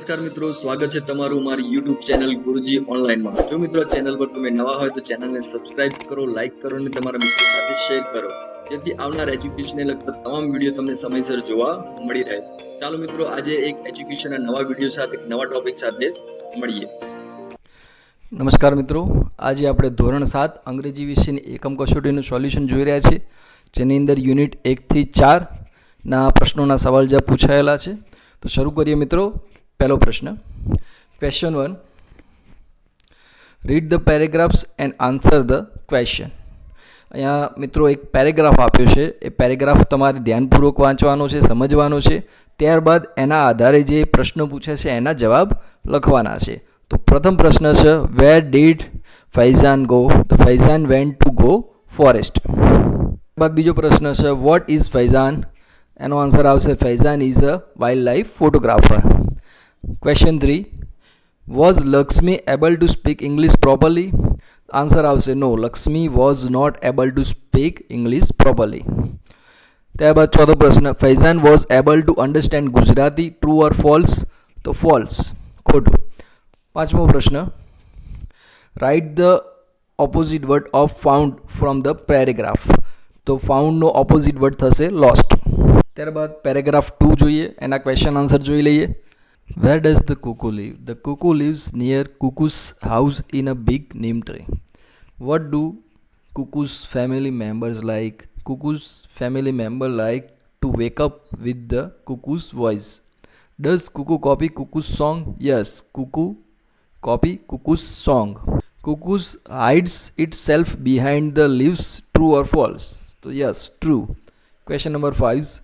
નમસ્કાર મિત્રો, સ્વાગત છે તમારું મારી YouTube ચેનલ ગુરુજી ઓનલાઈનમાં. જો મિત્રો ચેનલ પર તમે નવા હોય તો ચેનલને સબસ્ક્રાઇબ કરો, લાઈક કરો અને તમારા મિત્રો સાથે શેર કરો, જેથી આવનાર એજ્યુકેશનને લગતા તમામ વિડીયો તમને સમયસર જોવા મળી રહે. ચાલો મિત્રો, આજે એક એજ્યુકેશનના નવા વિડીયો સાથે એક નવા ટોપિક સાથે મળીએ. નમસ્કાર મિત્રો, આજે આપણે ધોરણ 7 અંગ્રેજી વિષયની એકમ કસોટીનું સોલ્યુશન જોઈ રહ્યા છીએ, જેની અંદર યુનિટ 1 થી 4 ના પ્રશ્નોના સવાલ જે પૂછાયેલા છે. તો શરૂ કરીએ મિત્રો. પહેલો પ્રશ્ન, question 1, read the paragraphs and answer the question. અહીંયા મિત્રો એક પેરેગ્રાફ આપ્યો છે, એ પેરેગ્રાફ તમારે ધ્યાનપૂર્વક વાંચવાનો છે, સમજવાનો છે. ત્યારબાદ એના આધારે જે પ્રશ્ન પૂછે છે એના જવાબ લખવાના છે. તો પ્રથમ પ્રશ્ન છે, વેર ડીડ ફૈઝાન ગો? તો Faizan went to go forest. ત્યારબાદ બીજો પ્રશ્ન છે, વોટ ઇઝ ફૈઝાન? એનો આન્સર આવશે, Faizan is a wild life photographer. Question 3, was Lakshmi able to speak English properly? Answer આવશે, no, Lakshmi was not able to speak English properly. ત્યારબાદ ચોથો પ્રશ્ન, Faizan was able to understand Gujarati? True or false? તો false, ખોટું. પાંચમો પ્રશ્ન, write the opposite word of found from the paragraph. તો ફાઉન્ડનો ઓપોઝિટ વર્ડ થશે લોસ્ટ. ત્યારબાદ પેરેગ્રાફ 2 જોઈએ, એના ક્વેશ્ચન આન્સર જોઈ લઈએ. Where does the cuckoo live? The cuckoo lives near cuckoo's house in a big neem tree. What do cuckoo's family members like? Cuckoo's family member like to wake up with the cuckoo's voice. Does cuckoo copy cuckoo's song? Yes, cuckoo copy cuckoo's song. Cuckoo hides itself behind the leaves. True or false? So yes, true. Question number 5,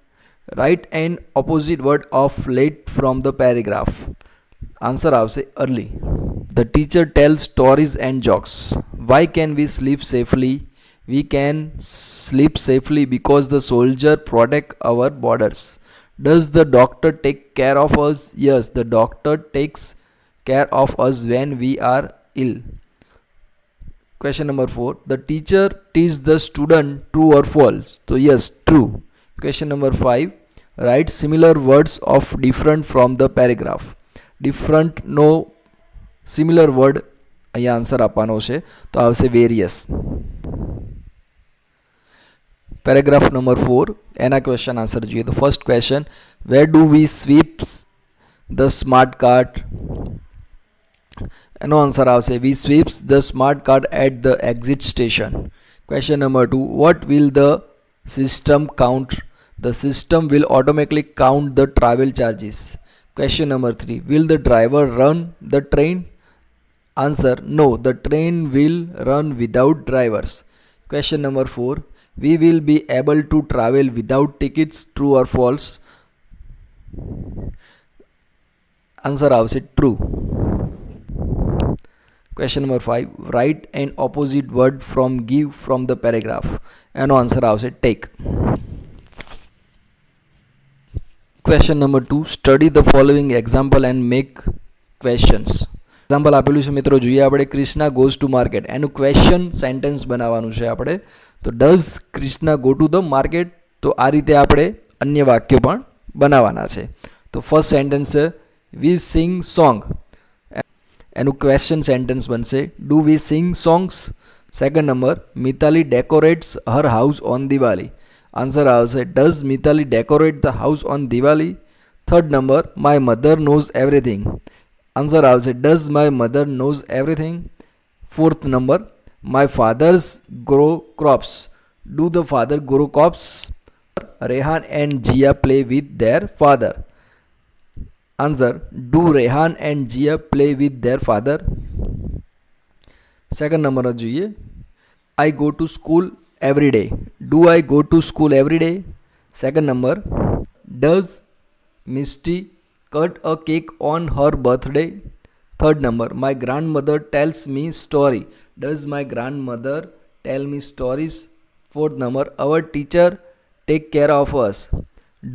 write an opposite word of late from the paragraph. Answer avse early. The teacher tells stories and jokes. Why can we sleep safely? We can sleep safely because the soldier protect our borders. Does the doctor take care of us? Yes, the doctor takes care of us when we are ill. Question number 4, the teacher teaches the student. True or false? So yes, true. Question number 5, write similar words of different from the paragraph. Different no similar word અહીંયા answer આપવાનો છે, તો આવશે various. Paragraph number 4, એના question answer જોઈએ. તો first question, where do we swipe the smart card? એનો answer આવશે, we swipes the smart card at the exit station. Question number 2, what will the system count? The system will automatically count the travel charges. Question number 3, will the driver run the train? Answer, no, the train will run without drivers. Question number 4, we will be able to travel without tickets? True or false? Answer આવશે true. Question number 5, write an opposite word from give from the paragraph. એનો answer આવશે take. Question number 2, study the following example and make questions. Example આપેલું છે મિત્રો, જોઈએ આપણે. Krishna goes to market, એનું question sentence બનાવવાનું છે આપણે. તો does Krishna go to the market? તો આ રીતે આપણે અન્ય વાક્યો પણ બનાવવાના છે. તો ફર્સ્ટ સેન્ટેન્સ છે, વી સિંગ સોંગ. એનું ક્વેશ્ચન સેન્ટેન્સ બનશે, do we sing songs? Second number, Mitali decorates her house on Diwali. Answer આવશે, does Mitali decorate the house on Diwali? Third number, my mother knows everything. Answer આવશે, does my mother knows everything? Fourth number, my fathers grow crops. Do the father grow crops? Rehan and Jiya play with their father. Answer, do Rehan and Jia play with their father? Second number જોઈએ, I go to school every day. Do I go to school every day? Second number, does Misty cut a cake on her birthday? Third number, my grandmother tells me story. Does my grandmother tell me stories? Fourth number, our teacher take care of us.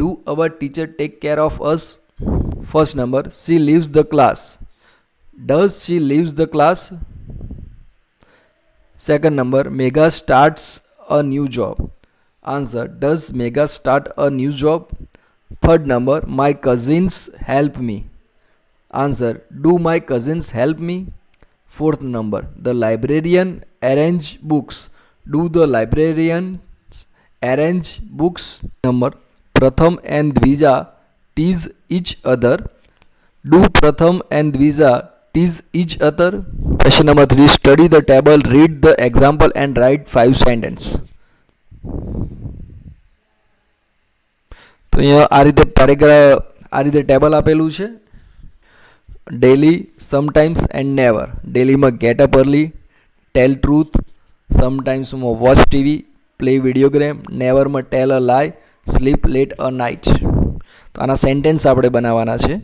Do our teacher take care of us? First number, she leaves the class. Does she leaves the class? Second number, Megha starts a new job. Answer, does Megha start a new job? Third number, my cousins help me. Answer, do my cousins help me. Fourth number, the librarian arrange books. Do the librarians arrange books. Number, Pratham and Dwija tease each other. Do Pratham and Dwija tease each other. Question number 3, study the table, read the example and write 5 sentences. તો અહીંયા આ રીતે table આપેલું છે. Daily, sometimes and never. ડેલીમાં get up early, tell truth. સમટાઈમ્સમાં watch TV, play video game. નેવરમાં ટેલ અ લાય, slip late a night. તો આના સેન્ટેન્સ આપણે બનાવવાના છે.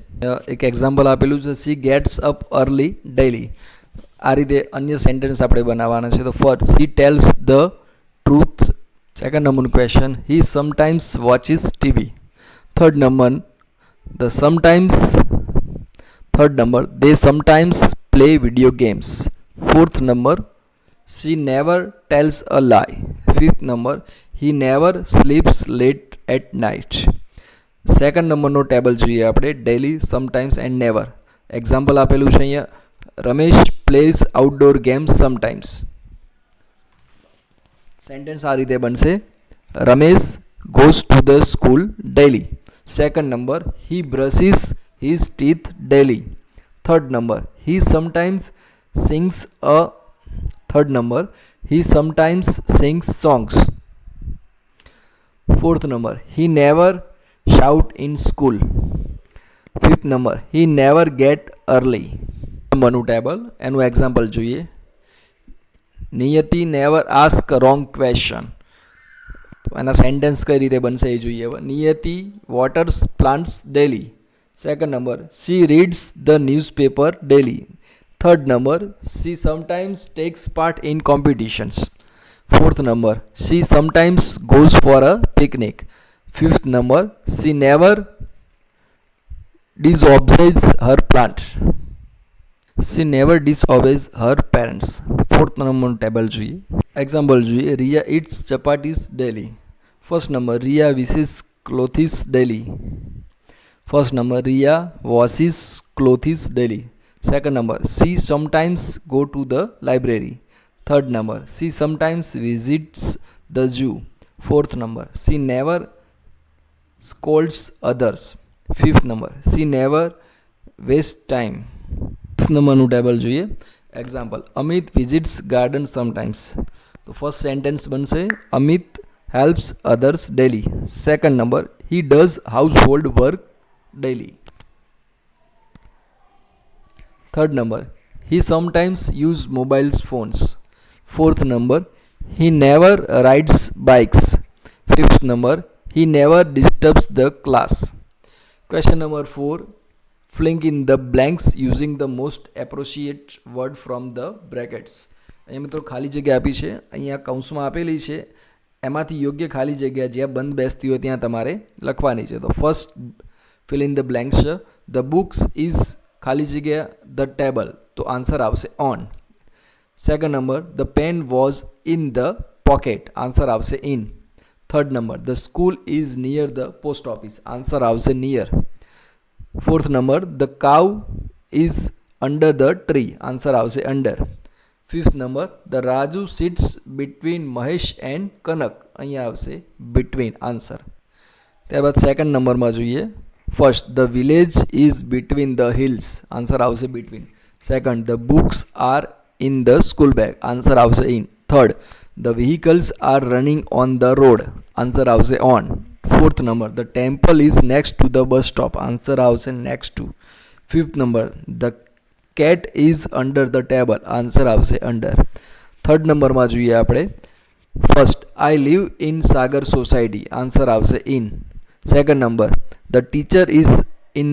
એક એક્ઝામ્પલ આપેલું છે, she gets up early daily. આ રીતે અન્ય સેન્ટેન્સ આપણે બનાવવાના છે. તો first, she tells the truth. Second નંબરનું question, he sometimes watches TV. Third number, they sometimes play video games. Fourth number, she never tells a lie. Fifth number, he never sleeps late at night. Second નંબરનો table જોઈએ આપણે, daily, sometimes and never. Example આપેલું છે અહીંયા, Ramesh plays outdoor games sometimes. Sentence આ રીતે બનશે, Ramesh goes to the school daily. Second number, he brushes his teeth daily. Third number, he sometimes sings songs. Fourth number, he never shout in school. Fifth number, he never get early. નંબરનું table, એનું example જોઈએ. નિયતિ never ask a wrong question. તો એના sentence કઈ રીતે બનશે એ જોઈએ. નિયતિ waters plants daily. Second number, she reads the newspaper daily. Third number, she sometimes takes part in competitions. Fourth number, she sometimes goes for a picnic. Fifth number, she never disobeys her plant. She never disobeys her parents. Fourth number table જોઈએ. Example જોઈએ, Ria eats chapatis daily. First number, Ria washes clothes daily. First number, Ria washes clothes daily. Second number, she sometimes go to the library. Third number, she sometimes visits the zoo. Fourth number, she never scolds others. Fifth number, she never wastes time. Fifth number નું table જોઈએ. Example, Amit visits garden sometimes. તો first sentence બનશે, Amit helps others daily. Second number, he does household work daily. Third number, he sometimes use mobile phones. Fourth number, he never rides bikes. Fifth number, he never disturbs the class. Question number 4, fill in the blanks using the most appropriate word from the brackets. અહીંયા મિત્રો ખાલી જગ્યા આપી છે, અહીંયા કૌંસમાં આપેલી છે, એમાંથી યોગ્ય ખાલી જગ્યા જ્યાં બંધ બેસતી હોય ત્યાં તમારે લખવાની છે. તો first fill in the blanks છે, the books is ખાલી જગ્યા the table, તો આન્સર આવશે on. Second number, the pen was in the pocket, answer આવશે in. Third number, the school is near the post office, answer આવશે near. Fourth number, the cow is under the tree, answer આવશે under. Fifth number, the Raju sits between Mahesh and Kanak, અહીંયા આવશે between, answer. ત્યારબાદ second નંબરમાં જોઈએ. First, the village is between the hills, answer આવશે between. Second, the books are in the school bag, answer આવશે in. Third, the vehicles are running on the road, answer આવશે on. Fourth number, the temple is next to the bus stop, answer આવશે next to. Fifth number, the cat is under the table, answer આવશે under. Third નંબરમાં જોઈએ આપણે. First, I live in Sagar society, answer આવશે in. Second number, the teacher is in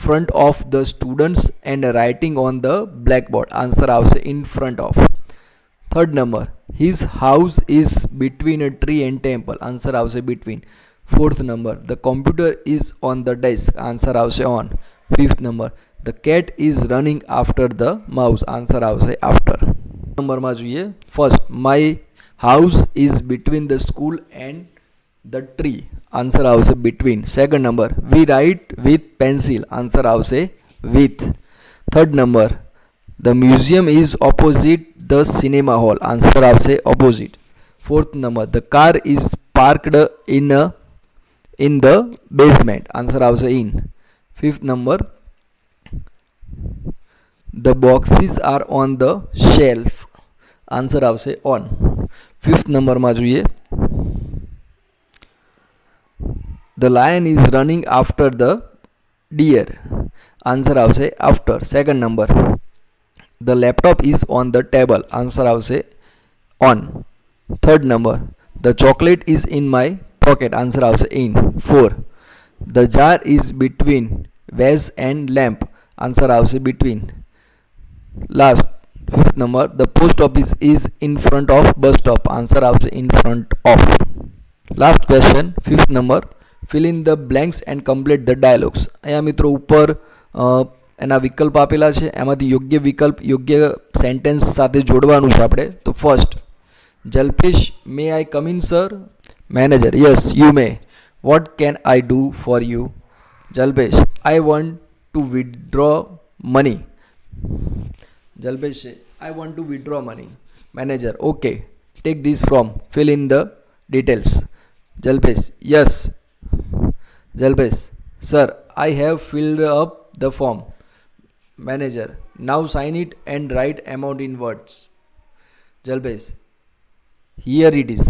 front of the students and writing on the blackboard, answer આવશે in front of. Third number, his house is between a tree and temple, answer આવશે between. Fourth number, the computer is on the desk, answer આવશે on. Fifth number, the cat is running after the mouse, answer આવશે after. નંબરમાં જોઈએ. First, my house is between the school and the tree, answer આવશે between. Second number, we write with pencil, answer આવશે with. Third number, the museum is opposite the cinema hall. Answer આવશે opposite. Fourth number, the car is parked in the basement. Answer આવશે in. Fifth number, the boxes are on the shelf. Answer આવશે on. Fifth number માં જોઈએ, the lion is running after the deer. Answer આવશે after. Second number, the laptop is on the table. Answer આવશે on. Third number, the chocolate is in my pocket. Answer આવશે in. 4, the jar is between vase and lamp. Answer આવશે between. Last, fifth number, the post office is in front of bus stop. Answer આવશે in front of. Last question, fifth number, fill in the blanks and complete the dialogues. અહીંયા મિત્રો ઉપર એના વિકલ્પ આપેલા છે, એમાંથી યોગ્ય વિકલ્પ યોગ્ય સેન્ટેન્સ સાથે જોડવાનું છે આપણે. તો first, Jalpesh, may I come in sir? Manager, yes you may. What can I do for you? Jalpesh, I want to withdraw money. Jalpesh, I want to withdraw money. Manager, okay, take this from, fill in the details. Jalpesh, yes. Jalpesh, sir, I have filled up the form. Manager, now sign it and write amount in words. Jalpesh, here it is.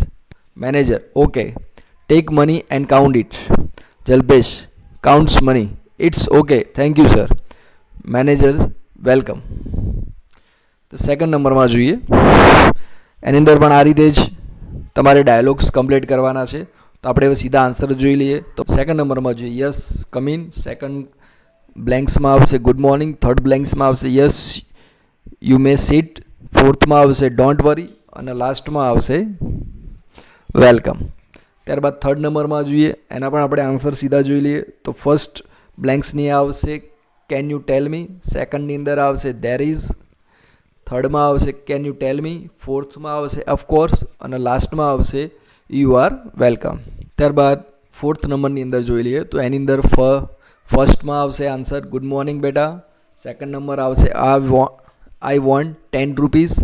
Manager, okay, take money and count it. Jalpesh, counts money. It's okay, thank you sir. Manager, welcome. The second number માં જોઈએ, એની અંદર પણ આ રીતે જ તમારે dialogues complete કરવાના છે. તો આપણે હવે સીધા આન્સર જોઈ લઈએ. તો સેકન્ડ નંબરમાં જોઈએ, યસ કમ ઇન. સેકન્ડ બ્લેન્ક્સમાં આવશે ગુડ મોર્નિંગ. થર્ડ બ્લેન્ક્સમાં આવશે યસ યુ મે સીટ. ફોર્થમાં આવશે ડોન્ટ વરી. અને લાસ્ટમાં આવશે વેલકમ. ત્યારબાદ થર્ડ નંબરમાં જોઈએ, એના પણ આપણે આન્સર સીધા જોઈ લઈએ. તો ફર્સ્ટ બ્લેન્ક્સની આવશે કેન યુ ટેલ મી. સેકન્ડની અંદર આવશે ધેર ઇઝ. થર્ડમાં આવશે કેન યુ ટેલ મી. ફોર્થમાં આવશે ઓફકોર્સ. અને લાસ્ટમાં આવશે યુ આર વેલકમ. ત્યારબાદ ફોર્થ નંબરની અંદર જોઈ લઈએ. તો એની અંદર ફર્સ્ટમાં આવશે આન્સર ગુડ મોર્નિંગ બેટા. સેકન્ડ નંબર આવશે આઈ વોન્ટ 10 રૂપીઝ.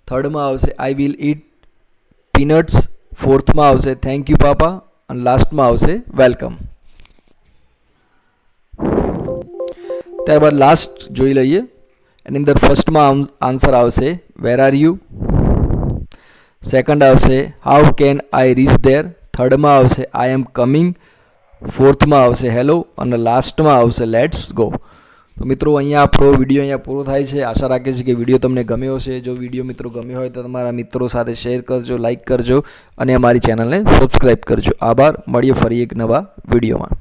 થર્ડમાં આવશે આઈ વિલ ઇટ પીનટ્સ. ફોર્થમાં આવશે થેન્ક યુ પાપા. અને લાસ્ટમાં આવશે વેલકમ. ત્યારબાદ લાસ્ટ જોઈ લઈએ. એની અંદર ફર્સ્ટમાં આન્સર આવશે વેર આર યુ. સેકન્ડ આવશે how can I reach there. થર્ડમાં આવશે આઈ એમ કમિંગ. ફોર્થમાં આવશે હેલો. અને લાસ્ટમાં આવશે લેટ્સ ગો. તો મિત્રો અહીંયા આપણો વિડીયો અહીંયા પૂરો થાય છે. આશા રાખે છે કે વિડીયો તમને ગમ્યો હશે. જો વિડીયો મિત્રો ગમ્યો હોય તો તમારા મિત્રો સાથે શેર કરજો, લાઇક કરજો અને અમારી ચેનલને સબસ્ક્રાઈબ કરજો. આભાર. મળીએ ફરી એક નવા વિડીયોમાં.